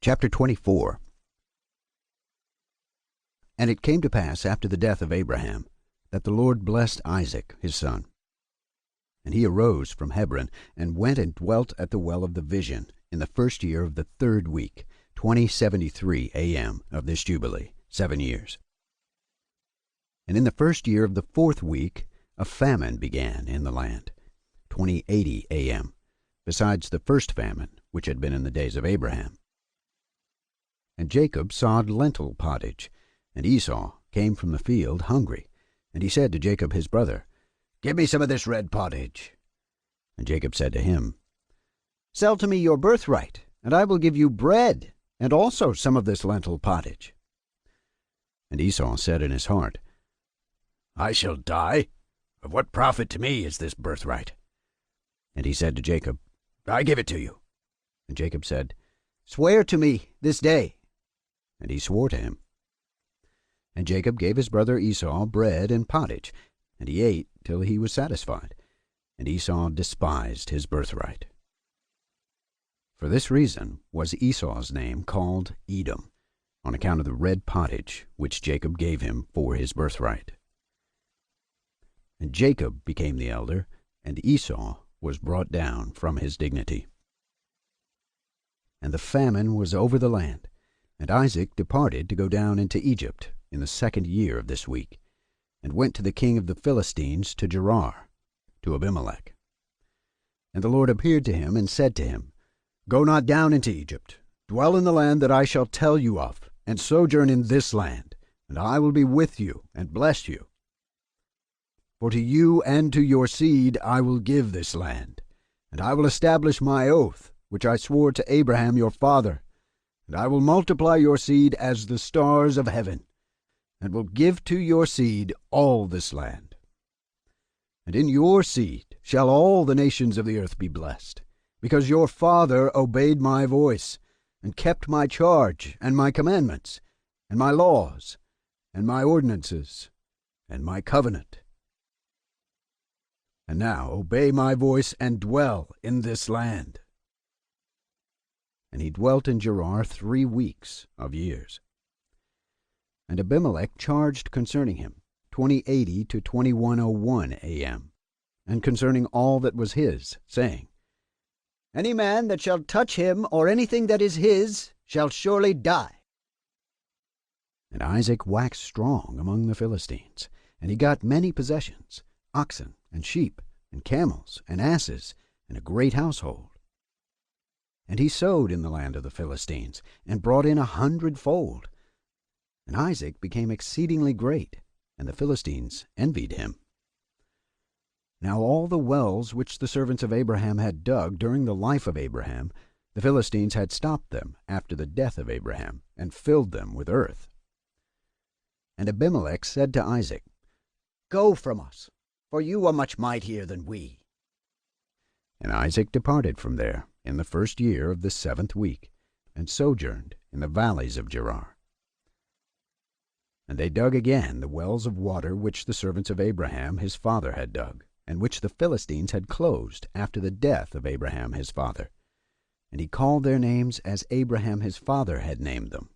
Chapter 24. And it came to pass after the death of Abraham, that the Lord blessed Isaac his son. And he arose from Hebron, and went and dwelt at the well of the vision, in the first year of the 3rd week, 2073 a.m. of this Jubilee, 7 years. And in the first year of the 4th week, a famine began in the land, 2080 a.m., besides the first famine, which had been in the days of Abraham. And Jacob sawed lentil pottage, and Esau came from the field hungry. And he said to Jacob his brother, "Give me some of this red pottage." And Jacob said to him, "Sell to me your birthright, and I will give you bread, and also some of this lentil pottage." And Esau said in his heart, "I shall die. Of what profit to me is this birthright?" And he said to Jacob, "I give it to you." And Jacob said, "Swear to me this day." And he swore to him. And Jacob gave his brother Esau bread and pottage, and he ate till he was satisfied. And Esau despised his birthright. For this reason was Esau's name called Edom, on account of the red pottage which Jacob gave him for his birthright. And Jacob became the elder, and Esau was brought down from his dignity. And the famine was over the land, and Isaac departed to go down into Egypt in the 2nd year of this week, and went to the king of the Philistines to Gerar, to Abimelech. And the Lord appeared to him and said to him, "Go not down into Egypt. Dwell in the land that I shall tell you of, and sojourn in this land, and I will be with you and bless you. For to you and to your seed I will give this land, and I will establish my oath, which I swore to Abraham your father, and I will multiply your seed as the stars of heaven, and will give to your seed all this land. And in your seed shall all the nations of the earth be blessed, because your father obeyed my voice, and kept my charge, and my commandments, and my laws, and my ordinances, and my covenant. And now obey my voice, and dwell in this land." And he dwelt in Gerar 3 weeks of years. And Abimelech charged concerning him, 2080 to 2101 a.m., and concerning all that was his, saying, "Any man that shall touch him or anything that is his shall surely die." And Isaac waxed strong among the Philistines, and he got many possessions, oxen and sheep and camels and asses, and a great household. And he sowed in the land of the Philistines, and brought in 100-fold. And Isaac became exceedingly great, and the Philistines envied him. Now all the wells which the servants of Abraham had dug during the life of Abraham, the Philistines had stopped them after the death of Abraham, and filled them with earth. And Abimelech said to Isaac, "Go from us, for you are much mightier than we." And Isaac departed from there in the 1st year of the 7th week, and sojourned in the valleys of Gerar. And they dug again the wells of water which the servants of Abraham his father had dug, and which the Philistines had closed after the death of Abraham his father. And he called their names as Abraham his father had named them.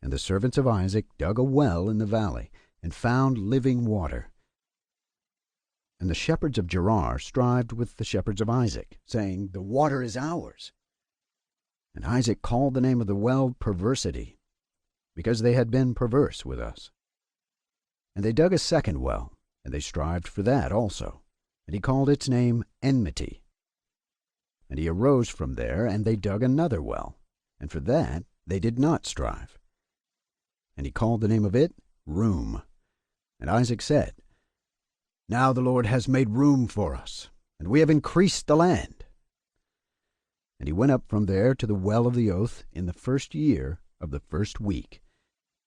And the servants of Isaac dug a well in the valley, and found living water. And the shepherds of Gerar strived with the shepherds of Isaac, saying, "The water is ours." And Isaac called the name of the well Perversity, because they had been perverse with us. And they dug a 2nd well, and they strived for that also, and he called its name Enmity. And he arose from there, and they dug another well, and for that they did not strive. And he called the name of it Room. And Isaac said, "Now the Lord has made room for us, and we have increased the land." And he went up from there to the well of the oath in the 1st year of the 1st week,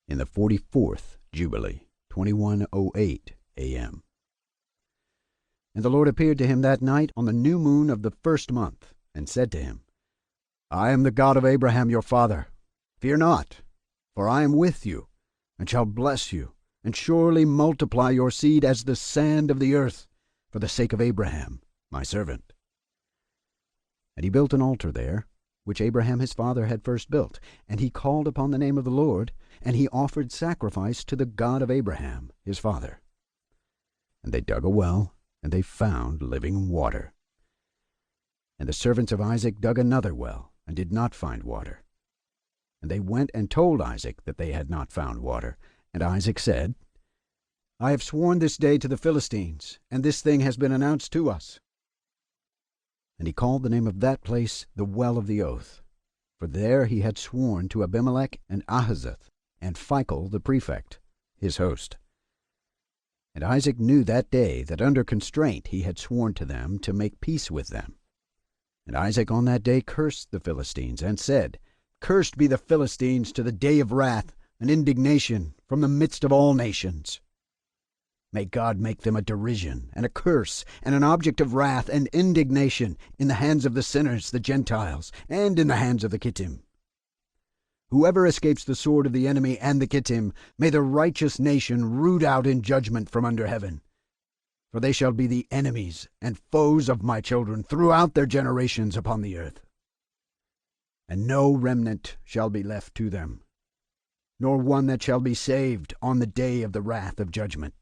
in the 44th Jubilee, 2108 a.m. And the Lord appeared to him that night on the new moon of the 1st month, and said to him, "I am the God of Abraham your father. Fear not, for I am with you, and shall bless you, and surely multiply your seed as the sand of the earth, for the sake of Abraham, my servant." And he built an altar there, which Abraham his father had first built, and he called upon the name of the Lord, and he offered sacrifice to the God of Abraham his father. And they dug a well, and they found living water. And the servants of Isaac dug another well, and did not find water. And they went and told Isaac that they had not found water. And Isaac said, I have sworn this day to the Philistines, and this thing has been announced to us. And he called the name of that place the Well of the Oath, for there he had sworn to Abimelech and Ahuzzath, and Phicol the prefect, his host. And Isaac knew that day that under constraint he had sworn to them to make peace with them. And Isaac on that day cursed the Philistines, and said, Cursed be the Philistines to the day of wrath and indignation from the midst of all nations. May God make them a derision and a curse and an object of wrath and indignation in the hands of the sinners, the Gentiles, and in the hands of the Kittim. Whoever escapes the sword of the enemy and the Kittim, may the righteous nation root out in judgment from under heaven. For they shall be the enemies and foes of my children throughout their generations upon the earth. And no remnant shall be left to them, nor one that shall be saved on the day of the wrath of judgment.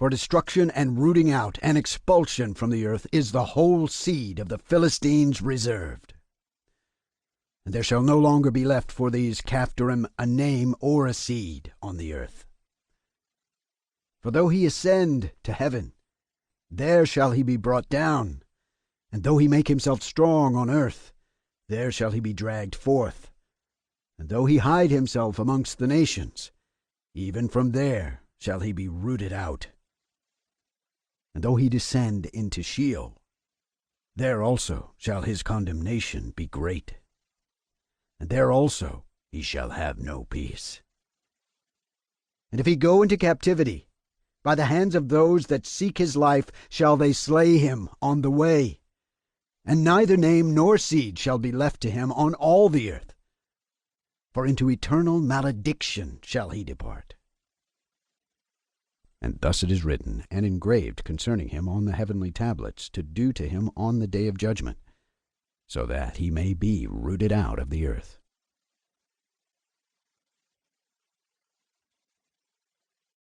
For destruction and rooting out and expulsion from the earth is the whole seed of the Philistines reserved. And there shall no longer be left for these Caphtorim a name or a seed on the earth. For though he ascend to heaven, there shall he be brought down, and though he make himself strong on earth, there shall he be dragged forth. And though he hide himself amongst the nations, even from there shall he be rooted out. And though he descend into Sheol, there also shall his condemnation be great. And there also he shall have no peace. And if he go into captivity, by the hands of those that seek his life shall they slay him on the way. And neither name nor seed shall be left to him on all the earth. For into eternal malediction shall he depart. And thus it is written and engraved concerning him on the heavenly tablets, to do to him on the day of judgment, so that he may be rooted out of the earth.